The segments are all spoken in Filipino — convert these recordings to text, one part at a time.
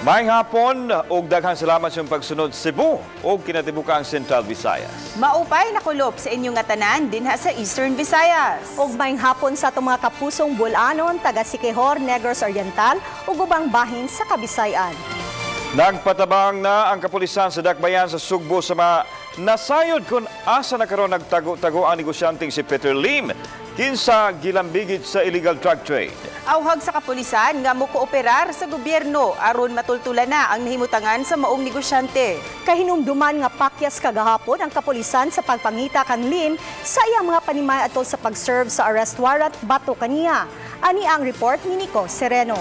Maayong hapon ug daghang salamat sa inyong pagsunod Cebu ug kinatibukang Central Visayas. Maupay nakulop sa inyong nga tanan dinha sa Eastern Visayas. Ug maayong hapon sa atong mga kapusong Bulanon, taga Siquijor, Negros Oriental ug ubang bahin sa Kabisayan. Nagpatabang na ang kapulisan sa Dakbayan sa Sugbo sa mga nasayod kung asa na karon nagtago-tago ang negosyanteng si Peter Lim kinsa gilambigit sa illegal drug trade. Awhag sa kapulisan nga mukooperar sa gobyerno aron matultulan na ang nahimutangan sa maong negosyante. Kahinumduman nga pakyas kagahapon ang kapulisan sa pagpangita kang Lim sa iyang mga panimay atol sa pag-serve sa arrest warrant bato kaniya. Ani ang report ni Nico Sereno.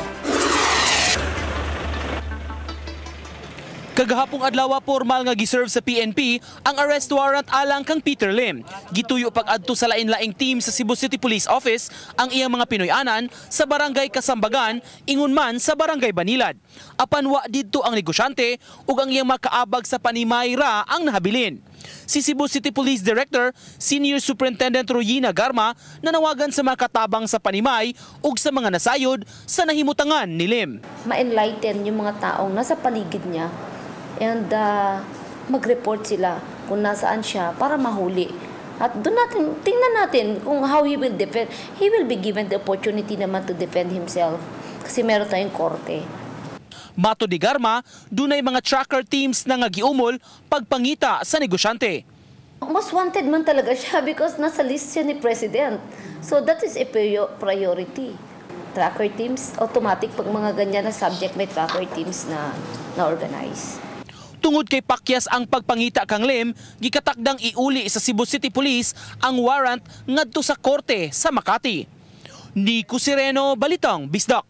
Kagahapong adlaw formal nga giserve sa PNP ang arrest warrant alang kang Peter Lim. Gituyo pag-adto sa lain-laing team sa Cebu City Police Office ang iyang mga Pinoy-anan sa Barangay Kasambagan, ingon man sa Barangay Banilad. Apan wa didto ang negosyante ug ang iyang makaabag sa panimay ra ang nahabilin. Si Cebu City Police Director, Senior Superintendent Royina Garma, nanawagan sa mga katabang sa panimay ug sa mga nasayod sa nahimutangan ni Lim. Ma-enlighten yung mga taong nasa paligid niya and mag-report sila kung nasaan siya para mahuli. At doon natin, tingnan natin kung how he will defend. He will be given the opportunity naman to defend himself kasi meron tayong korte. Mato di Garma, dunay mga tracker teams na nga giumol pagpangita sa negosyante. Most wanted man talaga siya because nasa list siya ni President. So that is a priority. Tracker teams, automatic pag mga ganyan na subject may tracker teams na organize. Tungod kay pakyas ang pagpangita kang Lim, gikatakdang iuli sa Cebu City Police ang warrant ngadto sa korte sa Makati. Nico Sereno, Balitang Bisdak.